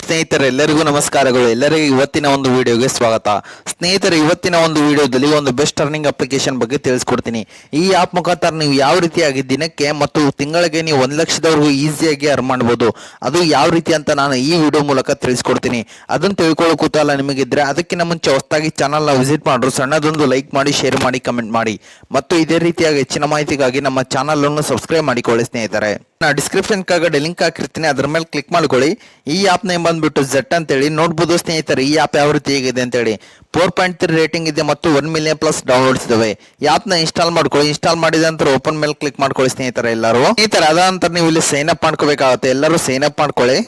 ಸ್ನೇಹಿತರೆಲ್ಲರಿಗೂ ನಮಸ್ಕಾರಗಳು. ಎಲ್ಲರಿಗೂ ಇವತ್ತಿನ ಒಂದು ವಿಡಿಯೋಗೆ ಸ್ವಾಗತ. ಸ್ನೇಹಿತರೆ, ಇವತ್ತಿನ ಒಂದು ವಿಡಿಯೋದಲ್ಲಿ ಒಂದು ಬೆಸ್ಟ್ ಅರ್ನಿಂಗ್ ಅಪ್ಲಿಕೇಶನ್ ಬಗ್ಗೆ ತಿಳಿಸ್ಕೊಡ್ತೀನಿ. ಈ ಆಪ್ ಮುಖಾಂತರ ನೀವು ಯಾವ ರೀತಿಯಾಗಿ ದಿನಕ್ಕೆ ಮತ್ತು ತಿಂಗಳಿಗೆ ನೀವು 1 ಲಕ್ಷದವರೆಗೂ ಈಸಿಯಾಗಿ ಅರ್ನ್ ಮಾಡ್ಬೋದು. ಅದು ಯಾವ ರೀತಿ ಅಂತ ನಾನು ಈ ವಿಡಿಯೋ ಮೂಲಕ ತಿಳಿಸ್ಕೊಡ್ತೀನಿ. ಅದನ್ನು ತಿಳ್ಕೊಳ್ಳೋ ಕುತೂಹಲ ನಿಮಗಿದ್ರೆ ಅದಕ್ಕಿಂತ ಮುಂಚೆ ಹೊಸದಾಗಿ ಚಾನಲ್ನ ವಿಸಿಟ್ ಮಾಡ್ರು, ಸಣ್ಣದೊಂದು ಲೈಕ್ ಮಾಡಿ, ಶೇರ್ ಮಾಡಿ, ಕಮೆಂಟ್ ಮಾಡಿ ಮತ್ತು ಇದೇ ರೀತಿಯಾಗಿ ಹೆಚ್ಚಿನ ಮಾಹಿತಿಗಾಗಿ ನಮ್ಮ ಚಾನಲ್ ಅನ್ನು ಸಬ್ಸ್ಕ್ರೈಬ್ ಮಾಡಿಕೊಳ್ಳಿ. ಸ್ನೇಹಿತರೆ, ನಾನು ಡಿಸ್ಕ್ರಿಪ್ಷನ್ ಕೆಳಗಡೆ ಲಿಂಕ್ ಹಾಕಿರ್ತೀನಿ, ಅದರ ಮೇಲೆ ಕ್ಲಿಕ್ ಮಾಡ್ಕೊಳ್ಳಿ. ಈ ಆಪ್ ನೇಮ್ ಬಂದ್ಬಿಟ್ಟು ಜೆಟ್ ಅಂತೇಳಿ ನೋಡ್ಬೋದು. ಸ್ನೇಹಿತರೆ, ಈ ಆಪ್ ಯಾವ ರೀತಿ ಹೇಗಿದೆ ಅಂತೇಳಿ 4.3 ರೇಟಿಂಗ್ ಇದೆ ಮತ್ತು 1 ಮಿಲಿಯನ್ ಪ್ಲಸ್ ಡೌನ್ಲೋಡ್ಸ್ ಇದಾವೆ. ಈ ಆಪ್ ನ ಇನ್ಸ್ಟಾಲ್ ಮಾಡ್ಕೊಳ್ಳಿ. ಇನ್ಸ್ಟಾಲ್ ಮಾಡಿದ ನಂತರ ಓಪನ್ ಮೇಲೆ ಕ್ಲಿಕ್ ಮಾಡ್ಕೊಳ್ಳಿ. ಸ್ನೇಹಿತರೆ, ಅದ ನಂತರ ನೀವು ಇಲ್ಲಿ ಸೈನ್ ಅಪ್ ಮಾಡ್ಕೋಬೇಕಾಗುತ್ತೆ. ಎಲ್ಲರೂ ಸೈನ್ ಅಪ್ ಮಾಡ್ಕೊಳ್ಳಿ.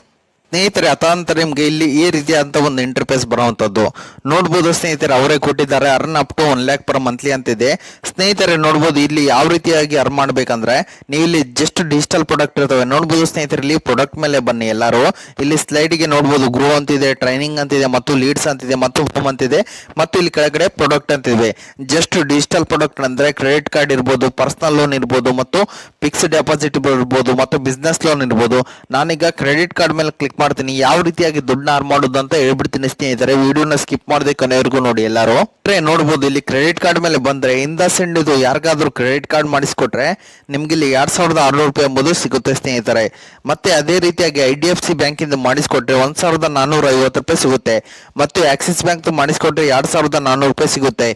ಸ್ನೇಹಿತರೆ, ಅತಾಂತರ ನಿಮ್ಗೆ ಇಲ್ಲಿ ಈ ರೀತಿಯಾದಂತ ಒಂದು ಇಂಟರ್ಫೇಸ್ ಬರುವಂತದ್ದು ನೋಡ್ಬೋದು. ಸ್ನೇಹಿತರೆ, ಅವರೇ ಕೊಟ್ಟಿದ್ದಾರೆ earn up to 1 lakh per monthly ಅಂತಿದೆ. ಸ್ನೇಹಿತರೆ, ನೋಡ್ಬೋದು ಇಲ್ಲಿ ಯಾವ ರೀತಿಯಾಗಿ ಅರ್ನ್ ಮಾಡ್ಬೇಕಂದ್ರೆ ನೀವು ಇಲ್ಲಿ ಜಸ್ಟ್ ಡಿಜಿಟಲ್ ಪ್ರಾಡಕ್ಟ್ ಇರ್ತವೆ ನೋಡ್ಬೋದು. ಸ್ನೇಹಿತರೆ, ಇಲ್ಲಿ ಪ್ರಾಡಕ್ಟ್ ಮೇಲೆ ಬನ್ನಿ. ಎಲ್ಲರೂ ಇಲ್ಲಿ ಸ್ಲೈಡ್ ಗೆ ನೋಡ್ಬೋದು ಗ್ರೋ ಅಂತಿದೆ, ಟ್ರೈನಿಂಗ್ ಅಂತಿದೆ ಮತ್ತು ಲೀಡ್ಸ್ ಅಂತಿದೆ ಮತ್ತು ಹೋಮ್ ಅಂತಿದೆ ಮತ್ತು ಇಲ್ಲಿ ಕೆಳಗಡೆ ಪ್ರಾಡಕ್ಟ್ ಅಂತಿದೆ. ಜಸ್ಟ್ ಡಿಜಿಟಲ್ ಪ್ರಾಡಕ್ಟ್ ಅಂದ್ರೆ ಕ್ರೆಡಿಟ್ ಕಾರ್ಡ್ ಇರ್ಬೋದು, ಪರ್ಸನಲ್ ಲೋನ್ ಇರ್ಬೋದು ಮತ್ತು ಫಿಕ್ಸ್ಡ್ ಡೆಪಾಸಿಟ್ ಇರ್ಬೋದು ಮತ್ತು ಬಿಸ್ನೆಸ್ ಲೋನ್ ಇರ್ಬೋದು. ನಾನೀಗ ಕ್ರೆಡಿಟ್ ಕಾರ್ಡ್ ಮೇಲೆ ಕ್ಲಿಕ್ ಮಾಡ್ತೀನಿ. ಯಾವ ರೀತಿಯಾಗಿ ದುಡ್ಡನ್ನ ಅರ್ನ್ ಮಾಡೋದು ಅಂತ ಹೇಳ್ಬಿಡ್ತೀನಿ. ಸ್ನೇಹಿತರೆ, ವಿಡಿಯೋನ ಸ್ಕಿಪ್ ಮಾಡದೆ ಕೊನೆವರೆಗೂ ನೋಡಿ. ಎಲ್ಲರೂ ನೋಡ್ಬೋದು ಇಲ್ಲಿ ಕ್ರೆಡಿಟ್ ಕಾರ್ಡ್ ಮೇಲೆ ಬಂದ್ರೆ ಇಂದ ಸೆಂಡ್ ಇದು ಯಾರಿಗಾದ್ರೂ ಕ್ರೆಡಿಟ್ ಕಾರ್ಡ್ ಮಾಡಿಸ್ಕೊಟ್ರೆ ನಿಮ್ಗೆ ಇಲ್ಲಿ 2600 ರೂಪಾಯಿ ಎಂಬುದು ಸಿಗುತ್ತೆ. ಸ್ನೇಹಿತರೆ, ಮತ್ತೆ ಅದೇ ರೀತಿಯಾಗಿ IDFC ಬ್ಯಾಂಕ್ ಇಂದ ಮಾಡಿಸ್ಕೊಟ್ರೆ 1450 ರೂಪಾಯಿ ಸಿಗುತ್ತೆ ಮತ್ತು ಆಕ್ಸಿಸ್ ಬ್ಯಾಂಕ್ ಮಾಡಿಸ್ಕೊಟ್ರೆ 2400 ರೂಪಾಯಿ ಸಿಗುತ್ತೆ.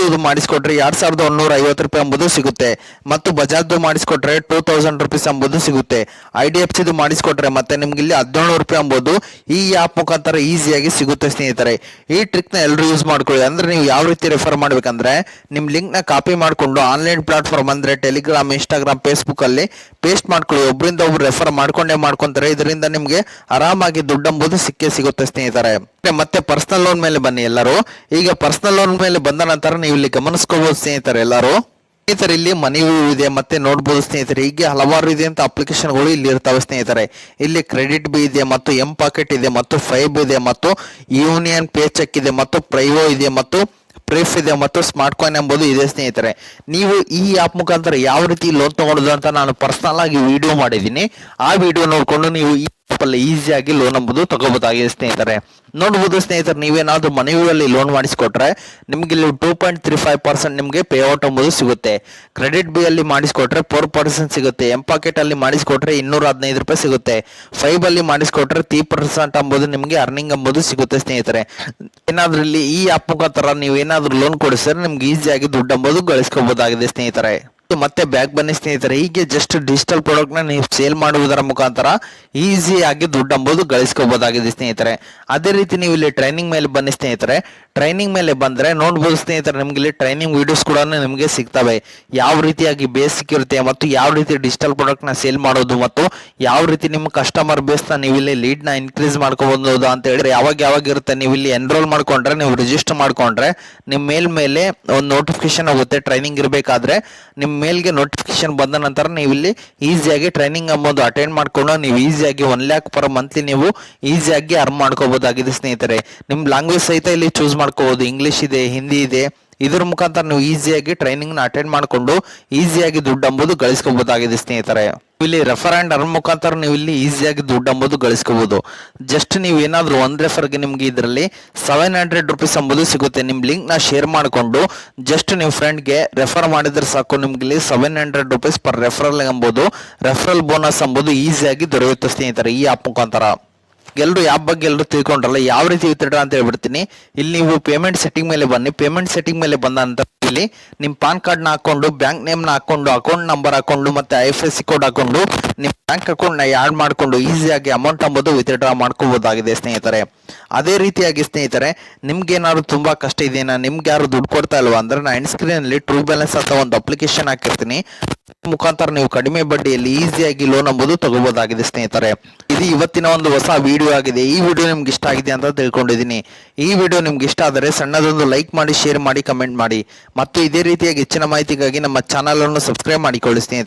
ಇದು ಮಾಡಿಸ್ಕೊಟ್ರೆ 2150 ರೂಪಾಯಿ ಎಂಬುದು ಸಿಗುತ್ತೆ ಮತ್ತು ಬಜಾಜ್ ಮಾಡಿಸ್ಕೊಟ್ರೆ 2000 ರೂಪೀಸ್ ಎಂಬುದು ಸಿಗುತ್ತೆ. IDFC ಮಾಡಿಸ್ಕೊಟ್ರೆ ಮತ್ತೆ ನಿಮ್ಗೆ ಇಲ್ಲಿ 1700 ರೂಪಾಯಿ ಎಂಬುದು ಈ ಆಪ್ ಮುಖಾಂತರ ಈಸಿಯಾಗಿ ಸಿಗುತ್ತೆ. ಸ್ನೇಹಿತರೆ, ಈ ಟ್ರಿಕ್ ನ ಎಲ್ಲರೂ ಯೂಸ್ ಮಾಡ್ಕೊಳ್ಳಿ. ಅಂದ್ರೆ ನೀವು ಯಾವ ರೀತಿ ರೆಫರ್ ಮಾಡ್ಬೇಕಂದ್ರೆ ನಿಮ್ ಲಿಂಕ್ ನ ಕಾಪಿ ಮಾಡ್ಕೊಂಡು ಆನ್ಲೈನ್ ಪ್ಲಾಟ್ಫಾರ್ಮ್ ಅಂದ್ರೆ ಟೆಲಿಗ್ರಾಮ್, ಇನ್ಸ್ಟಾಗ್ರಾಮ್, ಫೇಸ್ಬುಕ್ ಅಲ್ಲಿ ಪೇಸ್ಟ್ ಮಾಡ್ಕೊಳ್ಳಿ. ಒಬ್ಬರಿಂದ ಒಬ್ರು ರೆಫರ್ ಮಾಡ್ಕೊಂತಾರೆ. ಇದರಿಂದ ನಿಮ್ಗೆ ಆರಾಮಾಗಿ ದುಡ್ಡು ಎಂಬುದು ಸಿಗುತ್ತೆ. ಸ್ನೇಹಿತರೆ, ಮತ್ತೆ ಪರ್ಸನಲ್ ಲೋನ್ ಮೇಲೆ ಬನ್ನಿ. ಎಲ್ಲರೂ ಈಗ ಪರ್ಸನಲ್ ಲೋನ್ ಮೇಲೆ ಬಂದ ನಂತರ ನೀವು ಇಲ್ಲಿ ಗಮನಿಸ್ಕೋಬಹುದು. ಸ್ನೇಹಿತರೆ, ಸ್ನೇಹಿತರೆ, ಇಲ್ಲಿ ಮನಿ ಇದೆ ಮತ್ತೆ ನೋಡ್ಬೋದು. ಸ್ನೇಹಿತರೆ, ಹೀಗೆ ಹಲವಾರು ಇದೆ ಅಂತ ಅಪ್ಲಿಕೇಶನ್ಗಳು ಇಲ್ಲಿ ಇರ್ತವೆ. ಸ್ನೇಹಿತರೆ, ಇಲ್ಲಿ ಕ್ರೆಡಿಟ್ ಬಿ ಇದೆ ಮತ್ತು ಎಂ ಪಾಕೆಟ್ ಇದೆ ಮತ್ತು ಫೈಬ್ ಇದೆ ಮತ್ತು ಯೂನಿಯನ್ ಪೇ ಚೆಕ್ ಇದೆ ಮತ್ತು ಪ್ರೈವೋ ಇದೆ ಮತ್ತು ಪ್ರೇಫ್ ಇದೆ ಮತ್ತು ಸ್ಮಾರ್ಟ್ ಕಾಯಿನ್ ಎಂಬುದು ಇದೆ. ಸ್ನೇಹಿತರೆ, ನೀವು ಈ ಆಪ್ ಮುಖಾಂತರ ಯಾವ ರೀತಿ ಲೋನ್ ತಗೊಳ್ಳೋದು ಅಂತ ನಾನು ಪರ್ಸನಲ್ ಆಗಿ ವಿಡಿಯೋ ಮಾಡಿದ್ದೀನಿ. ಆ ವಿಡಿಯೋ ನೋಡ್ಕೊಂಡು ನೀವು ಈ ಈಸಿಯಾಗಿ ಲೋನ್ ಎಂಬುದು ತಗೋಬಹುದಾಗಿದೆ. ಸ್ನೇಹಿತರೆ, ನೋಡಬಹುದು. ಸ್ನೇಹಿತರೆ, ನೀವೇನಾದ್ರೂ ಮನೆಯಲ್ಲಿ ಲೋನ್ ಮಾಡಿಸ್ಕೊಟ್ರೆ ನಿಮ್ಗೆ ಇಲ್ಲಿ 2.35% ನಿಮ್ಗೆ ಪೇ ಔಟ್ ಎಂಬುದು ಸಿಗುತ್ತೆ. ಕ್ರೆಡಿಟ್ ಬಿ ಅಲ್ಲಿ ಮಾಡಿಸ್ಕೊಟ್ರೆ 4% ಸಿಗುತ್ತೆ. ಎಂ ಪಾಕೆಟ್ ಅಲ್ಲಿ ಮಾಡಿಸ್ಕೊಟ್ರೆ 215 ರೂಪಾಯಿ ಸಿಗುತ್ತೆ. ಫೈಬ್ ಅಲ್ಲಿ ಮಾಡಿಸ್ಕೊಟ್ರೆ 3% ಎಂಬುದು ನಿಮ್ಗೆ ಅರ್ನಿಂಗ್ ಎಂಬುದು ಸಿಗುತ್ತೆ. ಸ್ನೇಹಿತರೆ, ಏನಾದ್ರೂ ಇಲ್ಲಿ ಈ ಆಪ್ ಮುಖಾಂತರ ನೀವು ಏನಾದ್ರೂ ಲೋನ್ ಕೊಡಿಸಿದ್ರೆ ನಿಮ್ಗೆ ಈಸಿಯಾಗಿ ದುಡ್ಡು ಎಂಬುದು ಗಳಿಸ್ಕೋಬಹುದಾಗಿದೆ. ಸ್ನೇಹಿತರೆ, ಮತ್ತೆ ಬ್ಯಾಕ್ ಬನ್ನಿ. ಸ್ನೇಹಿತರೆ, ಹೀಗೆ ಜಸ್ಟ್ ಡಿಜಿಟಲ್ ಪ್ರಾಡಕ್ಟ್ ನ ನೀವು ಸೇಲ್ ಮಾಡುವುದರ ಮುಖಾಂತರ ಈಸಿಯಾಗಿ ದುಡ್ಡು ಎಂಬುದು ಗಳಿಸ್ಕೋಬಹುದಾಗಿದೆ. ಸ್ನೇಹಿತರೆ, ಅದೇ ರೀತಿ ನೀವು ಇಲ್ಲಿ ಟ್ರೈನಿಂಗ್ ಮೇಲೆ ಬನ್ನಿ. ಸ್ನೇಹಿತರೆ, ಟ್ರೈನಿಂಗ್ ಮೇಲೆ ಬಂದ್ರೆ ನೋಡ್ಬೋದು. ಸ್ನೇಹಿತರೆ, ನಿಮ್ಗೆ ಇಲ್ಲಿ ಟ್ರೈನಿಂಗ್ ವಿಡಿಯೋಸ್ ಕೂಡ ನಿಮಗೆ ಸಿಗ್ತವೆ. ಯಾವ ರೀತಿಯಾಗಿ ಬೇಸಿಕ್ ಇರುತ್ತೆ ಮತ್ತು ಯಾವ ರೀತಿ ಡಿಜಿಟಲ್ ಪ್ರಾಡಕ್ಟ್ ನ ಸೇಲ್ ಮಾಡೋದು ಮತ್ತು ಯಾವ ರೀತಿ ನಿಮ್ಮ ಕಸ್ಟಮರ್ ಬೇಸ್ ನ ನೀವು ಇಲ್ಲಿ ಲೀಡ್ ನ ಇನ್ಕ್ರೀಸ್ ಮಾಡ್ಕೋಬಹುದು ಅಂತ ಹೇಳಿದ್ರೆ ಯಾವಾಗ ಇರುತ್ತೆ. ನೀವು ಇಲ್ಲಿ ಎನ್ರೋಲ್ ಮಾಡ್ಕೊಂಡ್ರೆ, ನೀವು ರಿಜಿಸ್ಟರ್ ಮಾಡ್ಕೊಂಡ್ರೆ ನಿಮ್ಮ ಮೇಲೆ ಒಂದು ನೋಟಿಫಿಕೇಶನ್ ಆಗುತ್ತೆ. ಟ್ರೈನಿಂಗ್ ಇರಬೇಕಾದ್ರೆ ನಿಮ್ಮ ಮೇಲ್ಗೆ ನೋಟಿಫಿಕೇಶನ್ ಬಂದ ನಂತರ ನೀವು ಇಲ್ಲಿ ಈಸಿಯಾಗಿ ಟ್ರೈನಿಂಗ್ ಎಂಬುದು ಅಟೆಂಡ್ ಮಾಡ್ಕೊಂಡು ನೀವು ಈಸಿಯಾಗಿ 1 lakh per ಮಂತ್ಲಿ ನೀವು ಈಸಿಯಾಗಿ ಅರ್ನ್ ಮಾಡ್ಕೋಬಹುದಾಗಿದೆ. ಸ್ನೇಹಿತರೆ, ನಿಮ್ ಲ್ಯಾಂಗ್ವೇಜ್ ಸಹಿತ ಇಲ್ಲಿ ಚೂಸ್ ಮಾಡ್ಕೋಬಹುದು. ಇಂಗ್ಲಿಷ್ ಇದೆ, ಹಿಂದಿ ಇದೆ. ಇದ್ರ ಮುಖಾಂತರ ನೀವು ಈಸಿಯಾಗಿ ಟ್ರೈನಿಂಗ್ ನ ಅಟೆಂಡ್ ಮಾಡ್ಕೊಂಡು ಈಸಿಯಾಗಿ ದುಡ್ಡು ಎಂಬುದು ಗಳಿಸ್ಕೋಬಹುದಾಗಿದೆ. ಸ್ನೇಹಿತರೆ, ಇಲ್ಲಿ ರೆಫರ್ ಅಂಡ್ ಅರ್ನ್ ಮುಖಾಂತರ ನೀವು ಇಲ್ಲಿ ಈಸಿಯಾಗಿ ದುಡ್ಡು ಎಂಬುದು ಗಳಿಸ್ಕೋಬಹುದು. ಜಸ್ಟ್ ನೀವು ಏನಾದ್ರೂ ಒಂದ್ ರೆಫರ್ಗೆ ನಿಮ್ಗೆ ಇದರಲ್ಲಿ 700 ರೂಪೀಸ್ ಎಂಬುದು ಸಿಗುತ್ತೆ. ನಿಮ್ ಲಿಂಕ್ ನ ಶೇರ್ ಮಾಡಿಕೊಂಡು ಜಸ್ಟ್ ನೀವು ಫ್ರೆಂಡ್ಗೆ ರೆಫರ್ ಮಾಡಿದ್ರೆ ಸಾಕು. ನಿಮ್ಗೆ ಇಲ್ಲಿ 700 ರೂಪೀಸ್ ಪರ್ ರೆಫರಲ್ ಎಂಬುದು ರೆಫರಲ್ ಬೋನಸ್ ಎಂಬುದು ಈಸಿಯಾಗಿ ದೊರೆಯುತ್ತೆ. ಸ್ನೇಹಿತರೆ, ಈ ಆಪ್ ಮುಖಾಂತರ ಎಲ್ಲರೂ ಆಪ್ ಬಗ್ಗೆ ಎಲ್ಲರೂ ತಿಳ್ಕೊಂಡ್ರಲ್ಲ, ಯಾವ ರೀತಿ ವಿತ್ಡ್ರಾ ಅಂತ ಹೇಳ್ಬಿಡ್ತೀನಿ. ಇಲ್ಲಿ ನೀವು ಪೇಮೆಂಟ್ ಸೆಟ್ಟಿಂಗ್ ಮೇಲೆ ಬನ್ನಿ. ಪೇಮೆಂಟ್ ಸೆಟ್ಟಿಂಗ್ ಮೇಲೆ ಬಂದ ನಂತರ ಇಲ್ಲಿ ನಿಮ್ ಪಾನ್ ಕಾರ್ಡ್ ನ ಹಾಕೊಂಡು, ಬ್ಯಾಂಕ್ ನೇಮ್ ನ ಹಾಕೊಂಡು, ಅಕೌಂಟ್ ನಂಬರ್ ಹಾಕೊಂಡು ಮತ್ತೆ IFSC ಕೋಡ್ ಹಾಕೊಂಡು ನಿಮ್ ಬ್ಯಾಂಕ್ ಅಕೌಂಟ್ ನ ಆಡ್ ಮಾಡ್ಕೊಂಡು ಈಸಿಯಾಗಿ ಅಮೌಂಟ್ ಎಂಬುದು ವಿತ್ಡ್ರಾ ಮಾಡ್ಕೋಬಹುದಾಗಿದೆ. ಸ್ನೇಹಿತರೆ, ಅದೇ ರೀತಿಯಾಗಿ ಸ್ನೇಹಿತರೆ, ನಿಮ್ಗೆ ಏನಾದ್ರು ತುಂಬಾ ಕಷ್ಟ ಇದೆಯಾ, ನಿಮ್ಗೆ ಯಾರು ದುಡ್ಡು ಕೊಡ್ತಾ ಇಲ್ವಾ ಅಂದ್ರೆ ನಾನು ಎಂಡ್ ಸ್ಕ್ರೀನ್ ಅಲ್ಲಿ ಟ್ರೂ ಬ್ಯಾಲೆನ್ಸ್ ಅಂತ ಒಂದು ಅಪ್ಲಿಕೇಶನ್ ಹಾಕಿರ್ತೀನಿ. ಮುಖಾಂತರ ನೀವು ಕಡಿಮೆ ಬಡ್ಡಿಯಲ್ಲಿ ಈಸಿಯಾಗಿ ಲೋನ್ ಎಂಬುದು ತಗೋಬಹುದಾಗಿದೆ. ಸ್ನೇಹಿತರೆ, ಇದು ಇವತ್ತಿನ ಒಂದು ಹೊಸ ವಿಡಿಯೋ ಆಗಿದೆ. ಈ ವಿಡಿಯೋ ನಿಮ್ಗೆ ಇಷ್ಟ ಆಗಿದೆ ಅಂತ ತಿಳ್ಕೊಂಡಿದ್ದೀನಿ. ಈ ವಿಡಿಯೋ ನಿಮ್ಗೆ ಇಷ್ಟ ಆದರೆ ಸಣ್ಣದೊಂದು ಲೈಕ್ ಮಾಡಿ, ಶೇರ್ ಮಾಡಿ, ಕಮೆಂಟ್ ಮಾಡಿ ಮತ್ತು ಇದೇ ರೀತಿಯಾಗಿ ಹೆಚ್ಚಿನ ಮಾಹಿತಿಗಾಗಿ ನಮ್ಮ ಚಾನಲ್ ಅನ್ನು ಸಬ್ಸ್ಕ್ರೈಬ್ ಮಾಡಿಕೊಳ್ಳಿ. ಸ್ನೇಹಿತರೆ.